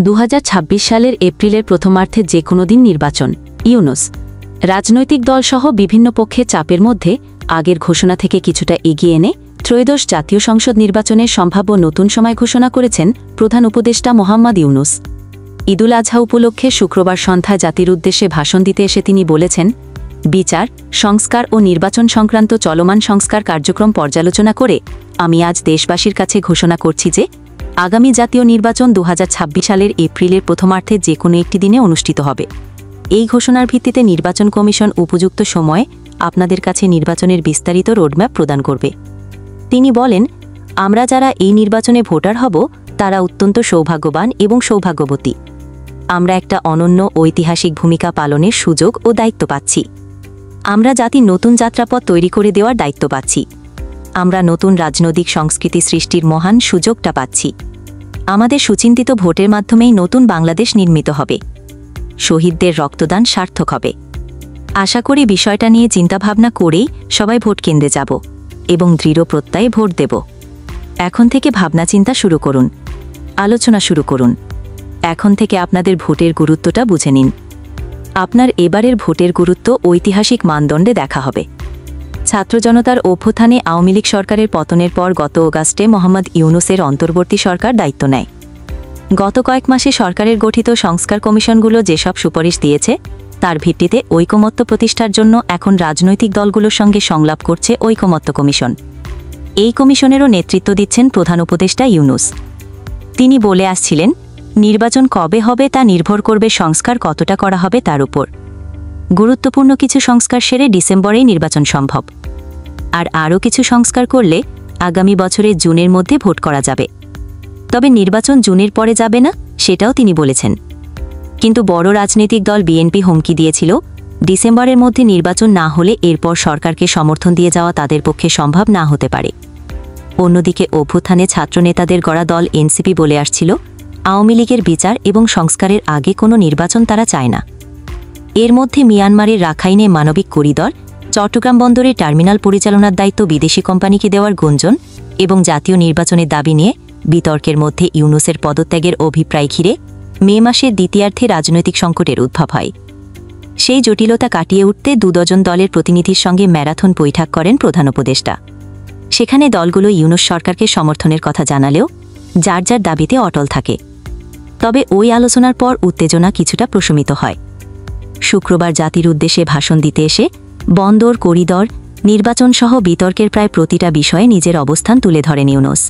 2026 সালের এপ্রিলের প্রথমার্ধে যে কোনো দিন নির্বাচন। ইউনূস রাজনৈতিক দলসহ বিভিন্ন পক্ষে চাপের মধ্যে আগের ঘোষণা থেকে কিছুটা এগিয়ে এনে ত্রয়োদশ জাতীয় সংসদ নির্বাচনের সম্ভাব্য নতুন সময় ঘোষণা করেছেন প্রধান উপদেষ্টা মোহাম্মদ ইউনূস। ঈদুল আজহা উপলক্ষে শুক্রবার সন্ধ্যায় জাতির উদ্দেশ্যে ভাষণ দিতে এসে তিনি বলেছেন, বিচার, সংস্কার ও নির্বাচন সংক্রান্ত চলমান সংস্কার কার্যক্রম পর্যালোচনা করে আমি আজ দেশবাসীর কাছে ঘোষণা করছি যে আগামী জাতীয় নির্বাচন 2026 সালের এপ্রিলের প্রথমার্ধে যে কোনো একটি দিনে অনুষ্ঠিত হবে। এই ঘোষণার ভিত্তিতে নির্বাচন কমিশন উপযুক্ত সময়ে আপনাদের কাছে নির্বাচনের বিস্তারিত রোডম্যাপ প্রদান করবে। তিনি বলেন, আমরা যারা এই নির্বাচনে ভোটার হব তারা অত্যন্ত সৌভাগ্যবান এবং সৌভাগ্যবতী। আমরা একটা অনন্য ঐতিহাসিক ভূমিকা পালনের সুযোগ ও দায়িত্ব পাচ্ছি। আমরা জাতির নতুন যাত্রাপথ তৈরি করে দেওয়ার দায়িত্ব পাচ্ছি। আমরা নতুন রাজনৈতিক সংস্কৃতি সৃষ্টির মহান সুযোগটা পাচ্ছি। আমাদের সুচিন্তিত ভোটের মাধ্যমেই নতুন বাংলাদেশ নির্মিত হবে। শহীদদের রক্তদান সার্থক হবে। আশা করি বিষয়টা নিয়ে চিন্তাভাবনা করেই সবাই ভোট কেন্দ্রে যাব এবং দৃঢ় প্রত্যয়ে ভোট দেব। এখন থেকে ভাবনা চিন্তা শুরু করুন, আলোচনা শুরু করুন। এখন থেকে আপনাদের ভোটের গুরুত্বটা বুঝে নিন। আপনার এবারের ভোটের গুরুত্ব ঐতিহাসিক মানদণ্ডে দেখা হবে। ছাত্র জনতার অভ্যুত্থানে আওয়ামী লীগ সরকারের পতনের পর গত অগাস্টে মোহাম্মদ ইউনূসের অন্তর্বর্তী সরকার দায়িত্ব নেয়। গত কয়েক মাসে সরকারের গঠিত সংস্কার কমিশনগুলো যেসব সুপারিশ দিয়েছে তার ভিত্তিতে ঐকমত্য প্রতিষ্ঠার জন্য এখন রাজনৈতিক দলগুলোর সঙ্গে সংলাপ করছে ঐকমত্য কমিশন। এই কমিশনেরও নেতৃত্ব দিচ্ছেন প্রধান উপদেষ্টা ইউনূস। তিনি বলে আসছিলেন, নির্বাচন কবে হবে তা নির্ভর করবে সংস্কার কতটা করা হবে তার উপর। গুরুত্বপূর্ণ কিছু সংস্কার সেরে ডিসেম্বরেই নির্বাচন সম্ভব। আর আরও কিছু সংস্কার করলে আগামী বছরের জুনের মধ্যে ভোট করা যাবে। তবে নির্বাচন জুনের পরে যাবে না, সেটাও তিনি বলেছেন। কিন্তু বড় রাজনৈতিক দল বিএনপি হুমকি দিয়েছিল, ডিসেম্বরের মধ্যে নির্বাচন না হলে এরপর সরকারকে সমর্থন দিয়ে যাওয়া তাদের পক্ষে সম্ভব না হতে পারে। অন্যদিকে অভ্যুত্থানে ছাত্রনেতাদের গড়া দল এনসিপি বলে আসছিল, আওয়ামী লীগের বিচার এবং সংস্কারের আগে কোনো নির্বাচন তারা চায় না। এর মধ্যে মিয়ানমারের রাখাইনে মানবিক করিডর, চট্টগ্রাম বন্দরের টার্মিনাল পরিচালনার দায়িত্ব বিদেশি কোম্পানিকে দেওয়ার গুঞ্জন এবং জাতীয় নির্বাচনের দাবি নিয়ে বিতর্কের মধ্যে ইউনূসের পদত্যাগের অভিপ্রায় ঘিরে মে মাসের দ্বিতীয়ার্ধে রাজনৈতিক সংকটের উদ্ভব হয়। সেই জটিলতা কাটিয়ে উঠতে 2 ডজন দলের প্রতিনিধির সঙ্গে ম্যারাথন বৈঠক করেন প্রধান উপদেষ্টা। সেখানে দলগুলো ইউনূস সরকারকে সমর্থনের কথা জানালেও যার যার দাবিতে অটল থাকে। তবে ওই আলোচনার পর উত্তেজনা কিছুটা প্রশমিত হয়। শুক্রবার জাতির উদ্দেশ্যে ভাষণ দিতে এসে বন্দর, করিডর, নির্বাচন সহ বিতর্কের প্রায় প্রতিটা বিষয়ে নিজের অবস্থান তুলে ধরেন ইউনূস।